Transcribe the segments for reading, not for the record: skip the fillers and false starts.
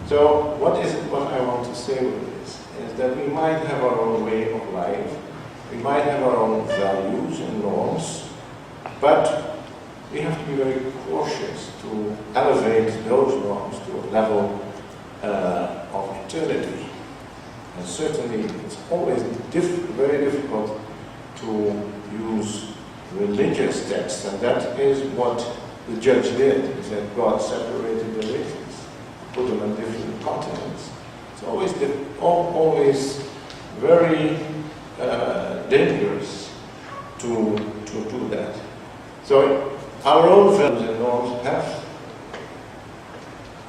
So what I want to say with this is that we might have our own way of life, we might have our own values and norms, but we have to be very cautious to elevate those norms to a level of eternity. And certainly it's always very difficult to use religious texts, and that is what the judge did. He said God separated the races, put them on different continents. It's always very dangerous to do that. So our own values and norms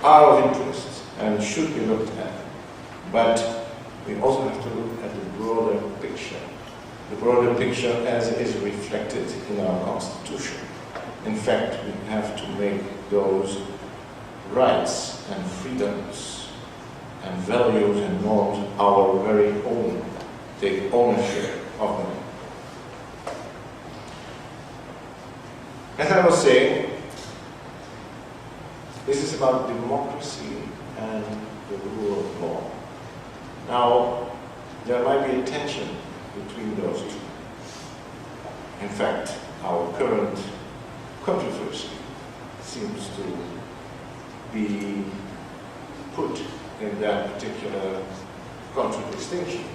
are of interest and should be looked at, but we also have to look at the broader picture as it is reflected in our Constitution. In fact, we have to make those rights and freedoms and values and norms our very own, take ownership of them. As I was saying, this is about democracy and the rule of law. Now, there might be a tension between those two. In fact, our current controversy seems to be put in that particular contradistinction.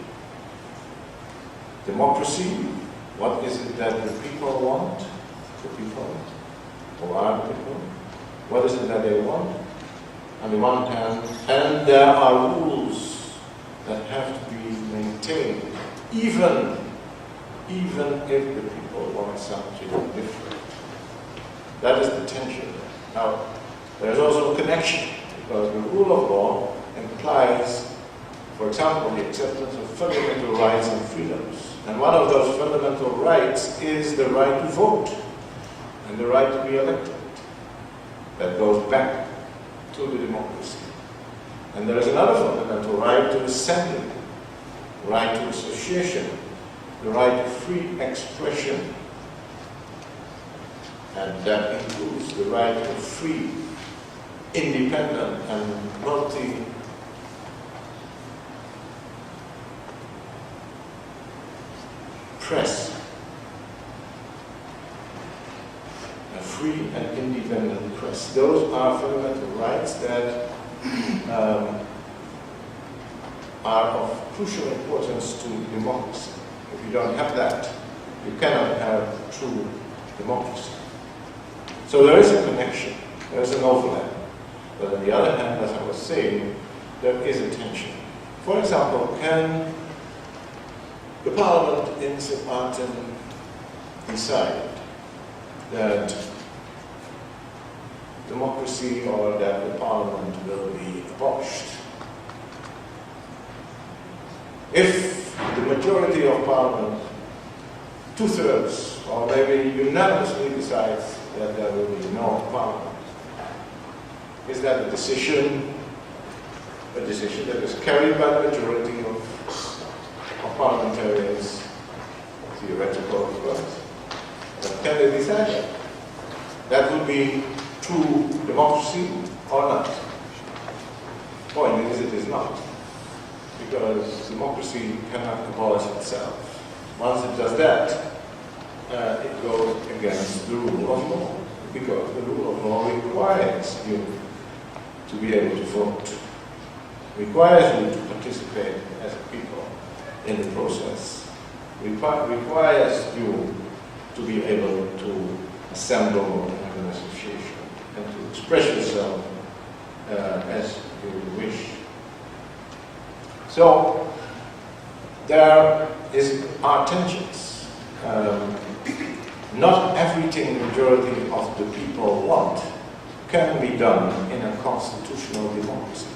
Democracy, what is it that the people want? The people, or are the people? What is it that they want? On the one hand, and there are rules that have to be maintained, even if the people want something different. That is the tension. Now, there is also a connection, because the rule of law implies, for example, the acceptance of fundamental rights and freedoms. And one of those fundamental rights is the right to vote and the right to be elected. That goes back to the democracy. And there is another fundamental right to assembly, the right to association, the right to free expression, and that includes the right to free, independent, and press, a free and independent press. Those are fundamental rights that are of crucial importance to democracy. If you don't have that, you cannot have true democracy. So there is a connection, there is an overlap. But on the other hand, as I was saying, there is a tension. For example, can the Parliament in Sint Maarten decide that democracy or that the Parliament will be abolished? If the majority of Parliament, 2/3, or maybe unanimously decides that there will be no Parliament, is that a decision that is carried by the majority of parliamentarians? Theoretical, of course. But can they decide that? That would be true democracy or not? Point is, it is not. Because democracy cannot abolish itself. Once it does that, it goes against the rule of law. Because the rule of law requires you to be able to vote, requires you to participate as a people in the process, requires you to be able to assemble and have an association and to express yourself as you wish. So there are tensions. Not everything the majority of the people want can be done in a constitutional democracy.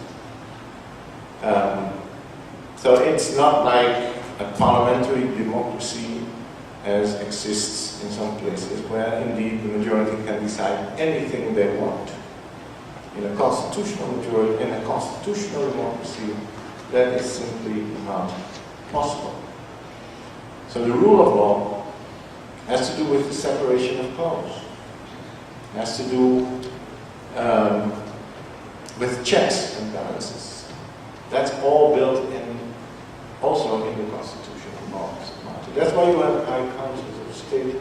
So it's not like a parliamentary democracy as exists in some places, where indeed the majority can decide anything they want. In a constitutional majority, in a constitutional democracy, that is simply not possible. So the rule of law has to do with the separation of powers. Has to do with checks and balances. That's all built in, also in the Constitution of Sint Maarten. That's why you have high councils of state,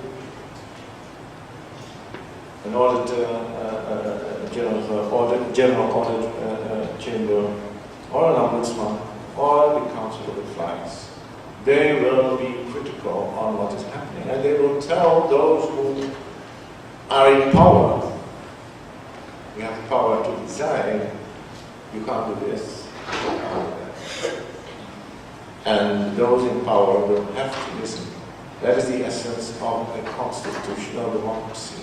an audit, general audit chamber, or an ombudsman, or the council of the flags. They will be critical on what is happening, and they will tell those who are in power, you have the power to decide, you can't do this, you can't do that. And those in power will have to listen. That is the essence of a constitutional democracy.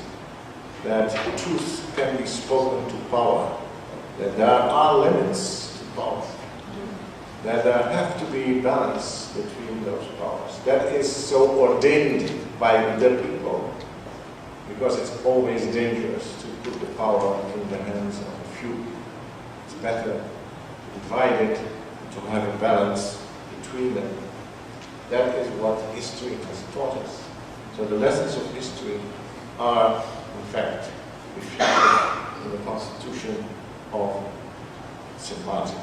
That truth can be spoken to power, that there are limits to power, that there have to be balance between those powers. That is so ordained by the people, because it's always dangerous to put the power in the hands of a few. It's better to divide it, to have a balance between them. That is what history has taught us. So the lessons of history are, in fact, reflected in the Constitution of Sint Maarten.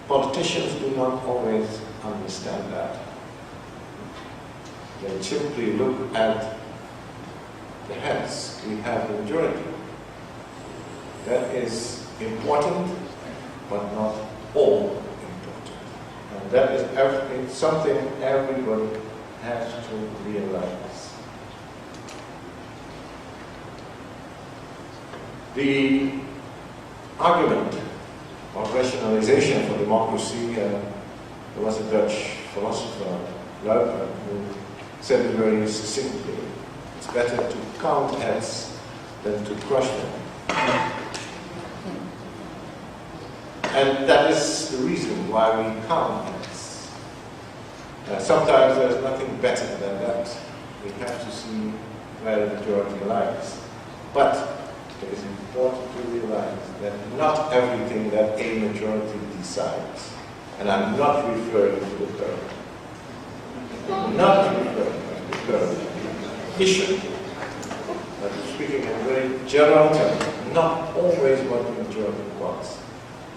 Politicians do not always understand that. They simply look at the heads. We have the majority. That is important, but not all important. And that is something everybody has to realize. The argument of rationalization for democracy, there was a Dutch philosopher, Luypen, who said it very succinctly: it's better to count heads than to crush them. And that is the reason why we count heads. Sometimes there's nothing better than that. We have to see where the majority lies. But it is important to realize that not everything that a majority decides, and I'm not referring to the current, issue, but speaking in very general terms, not always what the majority wants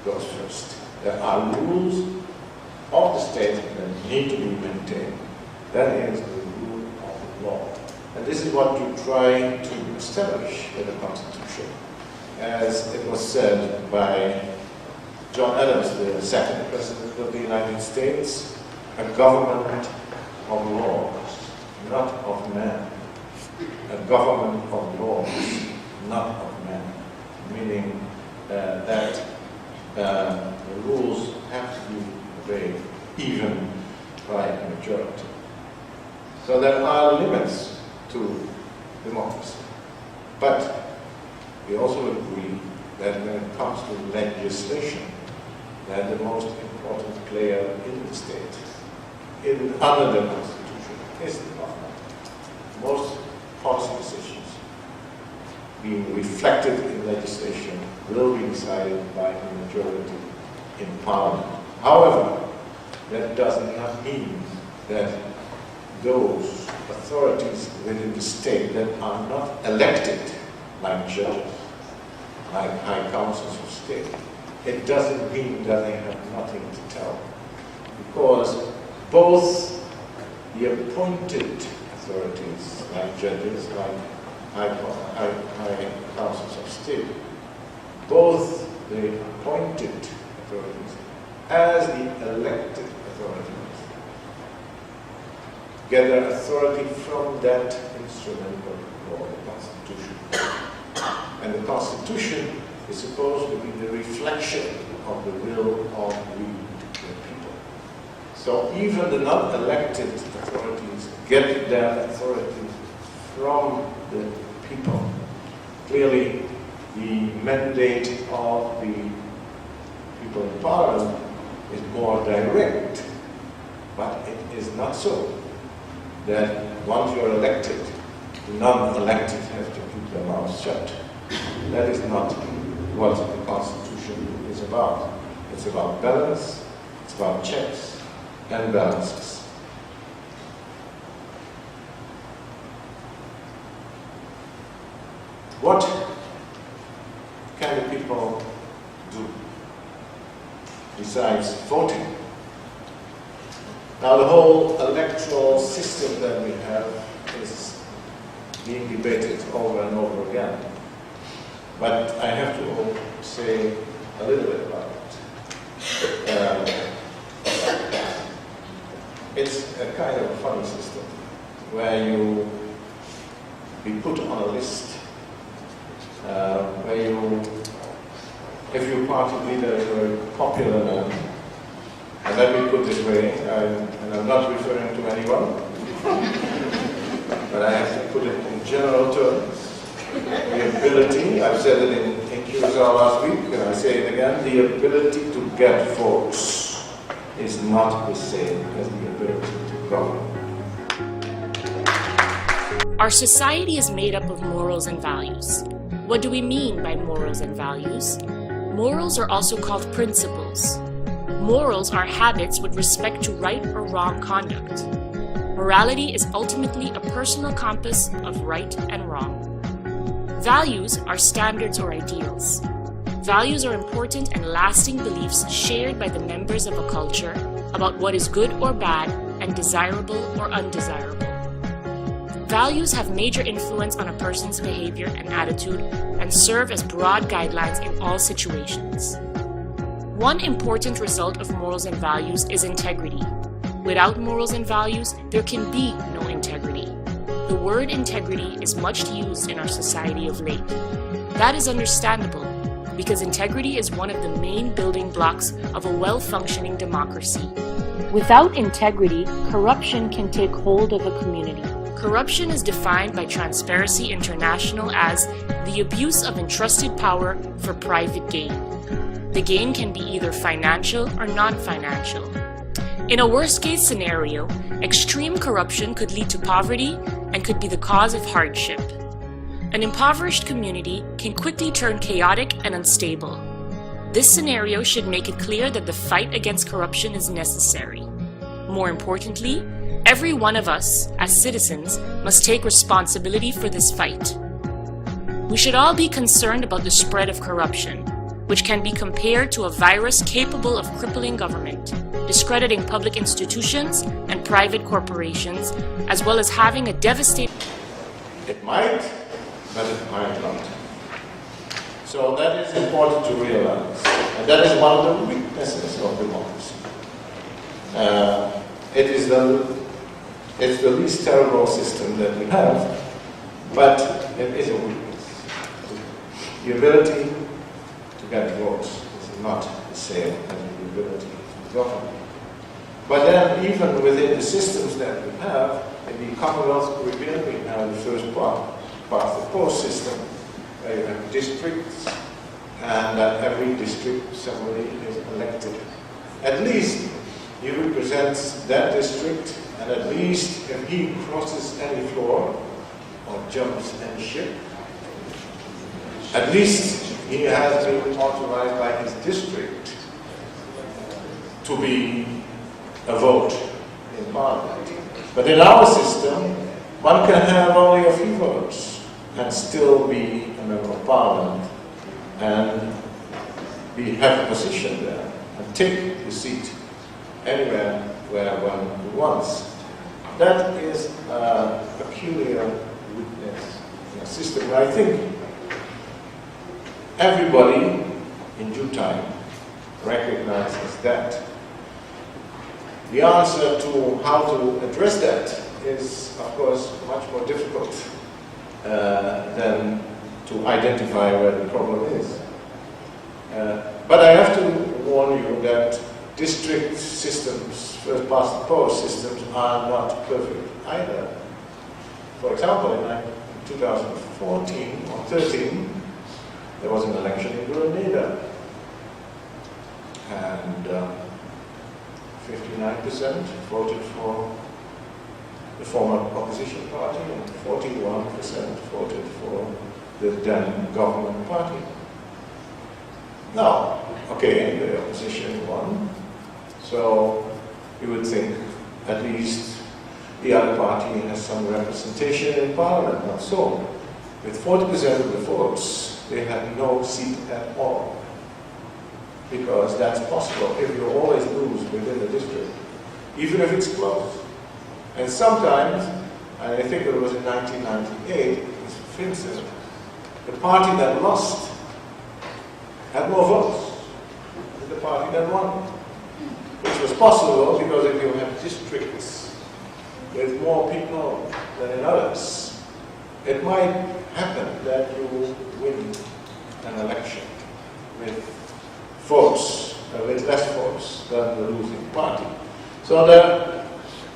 goes first. There are rules of the state that need to be maintained. That is the rule of the law. And this is what you try to establish in the Constitution. As it was said by John Adams, the second President of the United States, a government of laws, not of men. A government of laws, not of men. Meaning that the rules have to be obeyed, even by a majority. So there are limits to democracy. But we also agree that when it comes to legislation, that the most important player in the state, under the Constitution, is the government. Most policy decisions being reflected in legislation will be decided by a majority in Parliament. However, that does not mean that those authorities within the state that are not elected, like judges, like high councils of state, it doesn't mean that they have nothing to tell. Because both the appointed authorities, like judges, like high councils of state, both the appointed authorities as the elected authorities get their authority from that instrument of law, the Constitution. And the Constitution is supposed to be the reflection of the will of we, the people. So even the non-elected authorities get their authority from the people. Clearly, the mandate of the people in Parliament is more direct, but it is not so that once you're elected, the non-elected have to keep their mouths shut. That is not what the Constitution is about. It's about balance, it's about checks and balances. What people do besides voting? Now the whole electoral system that we have is being debated over and over again. But I have to say a little bit about it. It's a kind of a funny system where you be put on a list where you, if your party leader is a very popular man, and let me put this way, and I'm not referring to anyone, but I have to put it in general terms. The ability, I've said it in QSR last week, and I say it again, the ability to get votes is not the same as the ability to govern. Our society is made up of morals and values. What do we mean by morals and values? Morals are also called principles. Morals are habits with respect to right or wrong conduct. Morality is ultimately a personal compass of right and wrong. Values are standards or ideals. Values are important and lasting beliefs shared by the members of a culture about what is good or bad and desirable or undesirable. Values have major influence on a person's behavior and attitude and serve as broad guidelines in all situations. One important result of morals and values is integrity. Without morals and values, there can be no integrity. The word integrity is much used in our society of late. That is understandable, because integrity is one of the main building blocks of a well-functioning democracy. Without integrity, corruption can take hold of a community. Corruption is defined by Transparency International as the abuse of entrusted power for private gain. The gain can be either financial or non-financial. In a worst-case scenario, extreme corruption could lead to poverty and could be the cause of hardship. An impoverished community can quickly turn chaotic and unstable. This scenario should make it clear that the fight against corruption is necessary. More importantly, every one of us, as citizens, must take responsibility for this fight. We should all be concerned about the spread of corruption, which can be compared to a virus capable of crippling government, discrediting public institutions and private corporations, as well as having a devastating... It might, but it might not. So that is important to realize, and that is one of the weaknesses of democracy. It's the least terrible system that we have, but it is a weakness. The ability to get votes is not the same as the ability to govern. But then, even within the systems that we have, in the Commonwealth of Caribbean, we have the first past the post system, where you have districts, and at every district somebody is elected. At least he represents that district, and at least if he crosses any floor or jumps any ship, at least he has been authorized by his district to be a vote in Parliament. But in our system, one can have only a few votes and still be a member of Parliament and have a position there and take the seat anywhere where one wants. That is a peculiar weakness in the system. And I think everybody in due time recognizes that. The answer to how to address that is, of course, much more difficult than to identify where the problem is. But I have to warn you that district systems, first past the post systems, are not perfect either. For example, in 2014 or 13, there was an election in Grenada, and 59% voted for the former opposition party, and 41% voted for the then government party. Now, okay, the opposition won, so you would think at least the other party has some representation in Parliament. Not so. With 40% of the votes, they had no seat at all. Because that's possible if you always lose within the district, even if it's close. And sometimes, and I think it was in 1998, for instance, the party that lost had more votes than the party that won. Which was possible because if you have districts with more people than in others, it might happen that you win an election with votes, with less votes than the losing party. So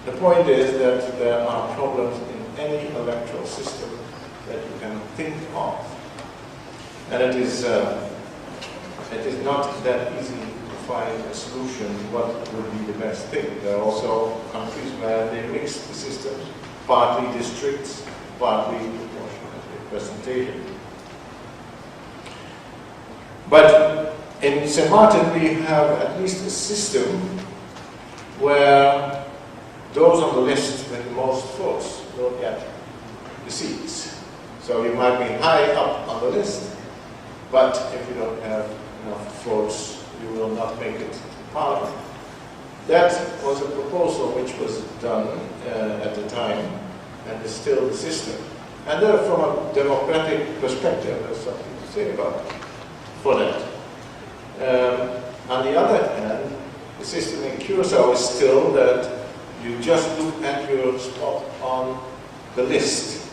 the point is that there are problems in any electoral system that you can think of. And it is not that easy to find a solution, what would be the best thing. There are also countries where they mix the systems, partly districts, partly proportional representation. But in Sint Maarten we have at least a system where those on the list with the most votes will get the seats. So you might be high up on the list, but if you don't have enough votes, you will not make it to Parliament. That was a proposal which was done at the time, and is still the system. And from a democratic perspective, there's something to say about for that. On the other hand, the system in Curacao is still that you just look at your spot on the list.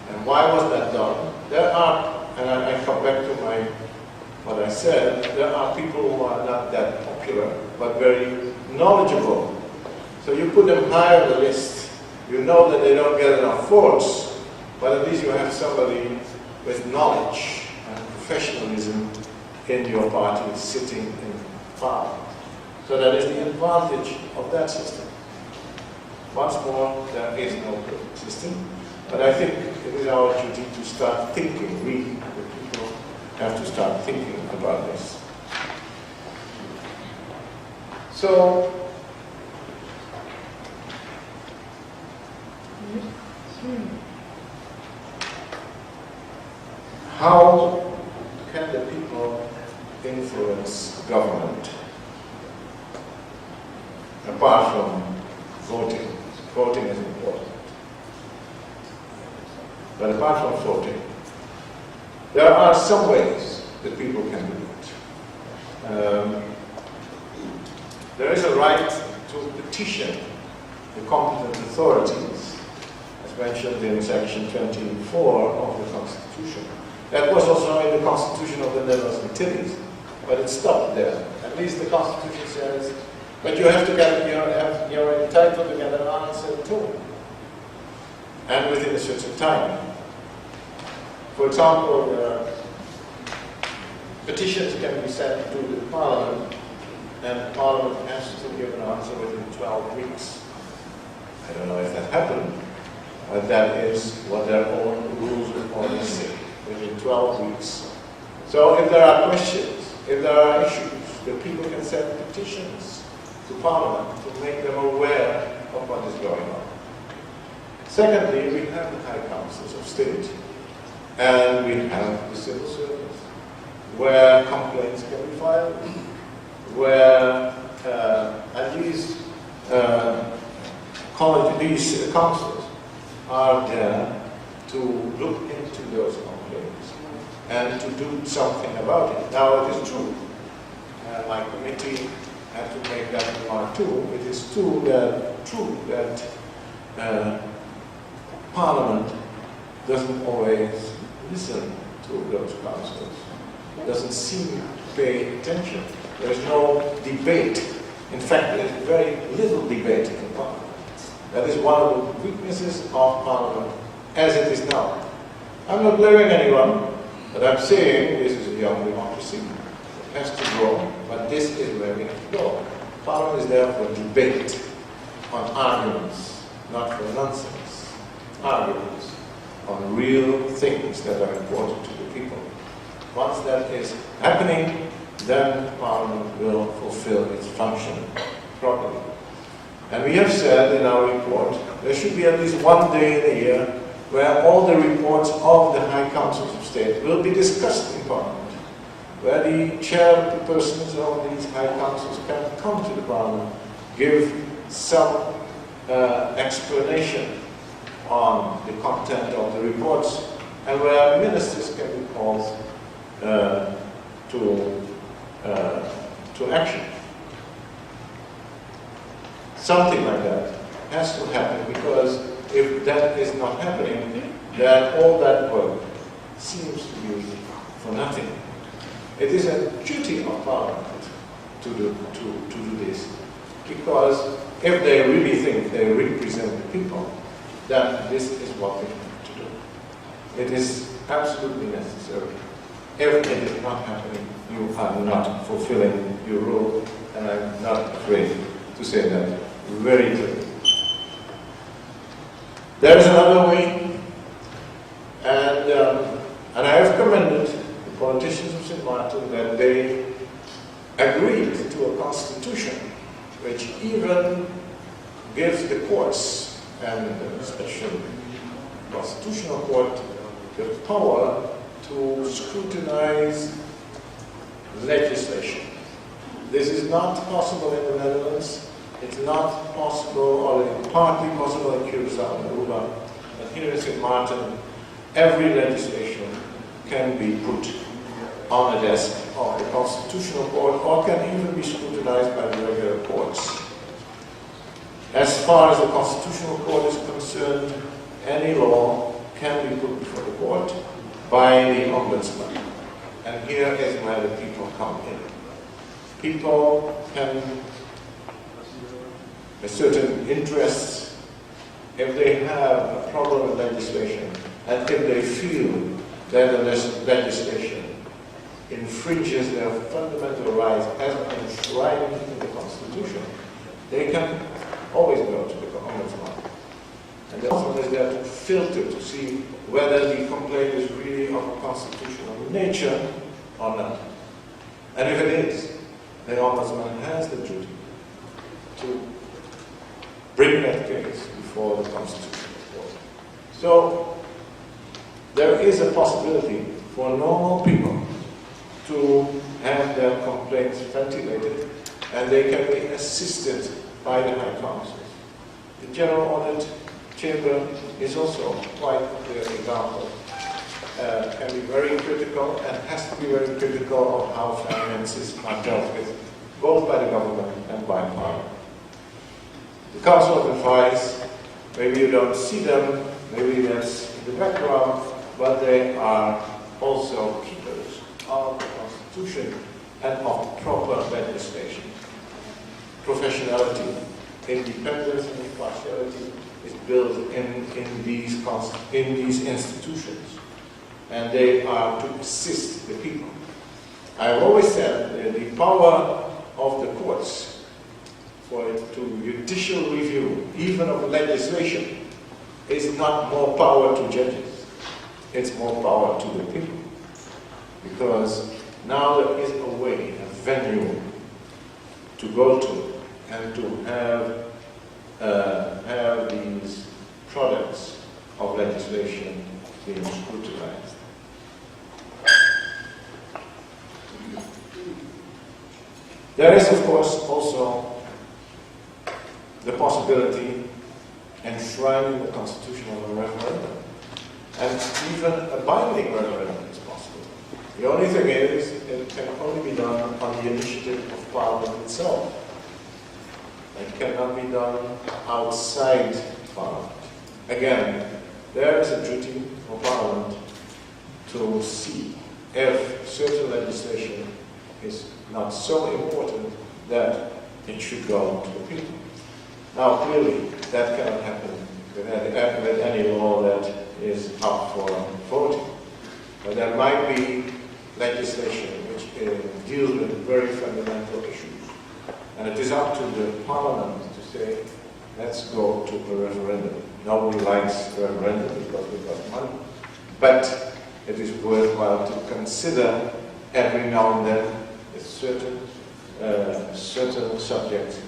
And why was that done? There are, and I come back to what I said, there are people who are not that popular, but very knowledgeable. So you put them high on the list. You know that they don't get enough votes, but at least you have somebody with knowledge and professionalism in your party sitting in Parliament. So that is the advantage of that system. Once more, there is no perfect system, but I think it is our duty to start thinking. We, the people, have to start thinking about this. So, how can the people influence government apart from voting? Voting is important. But apart from voting, there are some ways that people can do it. There is a right to petition the competent authorities, as mentioned in section 24 of the Constitution. That was also in the Constitution of the Netherlands Antilles, but it stopped there. At least the Constitution says, but you have to get, you're entitled to get an answer too, and within a certain time. For example, petitions can be sent to the Parliament, and Parliament has to give an answer within 12 weeks. I don't know if that happened, but that is what their own rules of order say, within 12 weeks. So if there are questions, if there are issues, the people can send petitions to Parliament to make them aware of what is going on. Secondly, we have the High Councils of State, and we have the civil service, where complaints can be filed, where these councils are there to look into those complaints and to do something about it. Now, it is true, my committee had to make that remark too. It is true that Parliament doesn't always listen to those councils. It doesn't seem to pay attention. There is no debate. In fact, there is very little debate in Parliament. That is one of the weaknesses of Parliament as it is now. I'm not blaming anyone, but I'm saying this is a young democracy. It has to grow, but this is where we have to go. Parliament is there for debate on arguments, not for nonsense. Arguments on real things that are important to the people. Once that is happening, then Parliament will fulfill its function properly. And we have said in our report, there should be at least one day in a year where all the reports of the High Councils of State will be discussed in Parliament, where the chairpersons of these High Councils can come to the Parliament, give some explanation on the content of the reports, and where ministers can be called to action. Something like that has to happen, because if that is not happening, then all that work seems to be for nothing. It is a duty of Parliament to do this, because if they really think they represent the people, then this is what they have to do. It is absolutely necessary. If it is not happening, you are not fulfilling your role, and I'm not afraid to say that very clearly. There is another way, and I have commended the politicians of Sint Maarten that they agreed to a constitution which even gives the courts, and especially the Constitutional Court, the power to scrutinize legislation. This is not possible in the Netherlands. It's not possible, or partly possible in Curaçao and Aruba. But here in Sint Maarten, every legislation can be put on a desk of the Constitutional Court, or can even be scrutinized by the regular courts. As far as the Constitutional Court is concerned, any law can be put before the court by the Ombudsman. And here is where the people come in. People can have certain interests. If they have a problem with legislation, and if they feel that the legislation infringes their fundamental rights as enshrined in the Constitution, they can always go to the Ombudsman. And the Ombudsman is there to filter, to see whether the complaint is really of a constitutional nature or not. And if it is, the Ombudsman has the duty to bring that case before the Constitutional Court. So, there is a possibility for normal people to have their complaints ventilated, and they can be assisted by the High Councils. The General Audit Chamber is also quite a clear example. Can be very critical, and has to be very critical of how finances are dealt with, both by the government and by Parliament. The Council of Advice, maybe you don't see them, maybe that's in the background, but they are also keepers of the Constitution and of proper legislation. Professionality, independence and impartiality is built in these institutions, and they are to assist the people. I have always said that the power of the courts for it to judicial review, even of legislation, is not more power to judges. It's more power to the people. Because now there is a way, a venue to go to, and to have these products of legislation being scrutinized. There is, of course, also the possibility enshrined in the Constitution of a referendum. And even a binding referendum is possible. The only thing is, it can only be done on the initiative of Parliament itself. It cannot be done outside Parliament. Again, there is a duty for Parliament to see if certain legislation is not so important that it should go to the people. Now, clearly, that cannot happen with any law that is up for voting. But there might be legislation which deals with very fundamental issues. And it is up to the Parliament to say, let's go to a referendum. Nobody likes a referendum because we've got money. But it is worthwhile to consider every now and then a certain subject,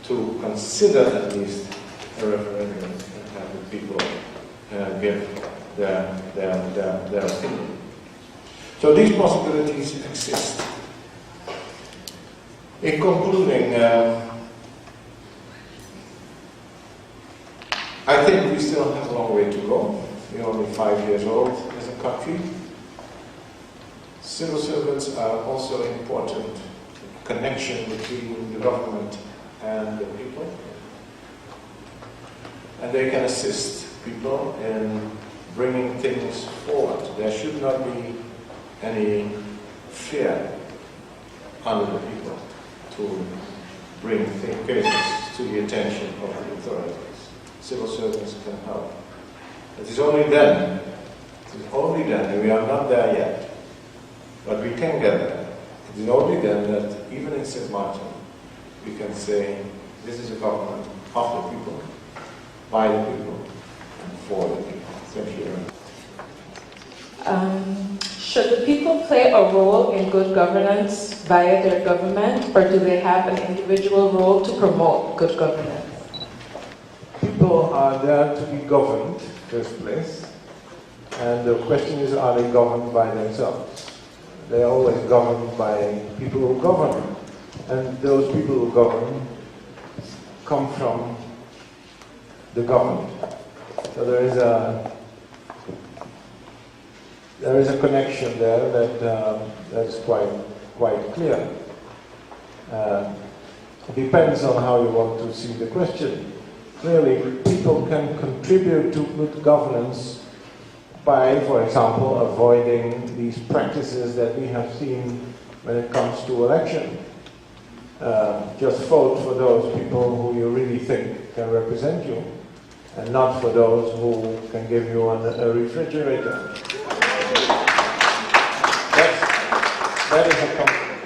to consider at least a referendum and have the people give their opinion. So these possibilities exist. In concluding, I think we still have a long way to go. We're only 5 years old as a country. Civil servants are also important. Connection between the government and the people. And they can assist people in bringing things forward. There should not be any fear under the people to bring cases to the attention of the authorities. Civil servants can help. It is only then, and we are not there yet, but we can get there. It is only then that, even in Sint Maarten, we can say, this is a government of the people, by the people, and for the people. Thank you very much. Should the people play a role in good governance via their government, or do they have an individual role to promote good governance? People are there to be governed, first place, and the question is, are they governed by themselves? They are always governed by people who govern, and those people who govern come from the governed. So there is a connection there that's quite clear. It depends on how you want to see the question. Clearly, people can contribute to good governance by, for example, avoiding these practices that we have seen when it comes to election. Just vote for those people who you really think can represent you, and not for those who can give you a refrigerator.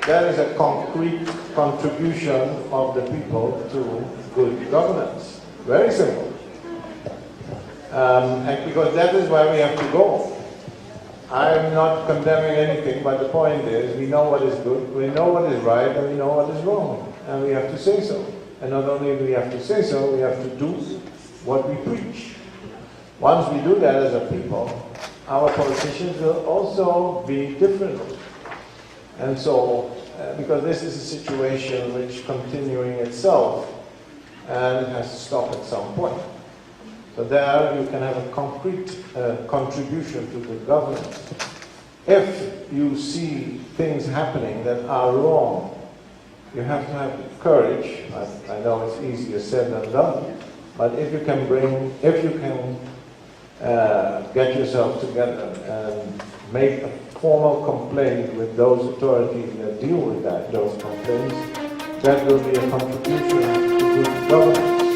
That is a concrete contribution of the people to good governance. Very simple. And because that is where we have to go. I'm not condemning anything, but the point is, we know what is good, we know what is right, and we know what is wrong. And we have to say so. And not only do we have to say so, we have to do what we preach. Once we do that as a people, our politicians will also be different. And so, because this is a situation which is continuing itself, and it has to stop at some point. So there you can have a concrete contribution to good governance. If you see things happening that are wrong, you have to have courage. I know it's easier said than done, but if you can get yourself together and make a formal complaint with those authorities that deal with those complaints, that will be a contribution to good governance.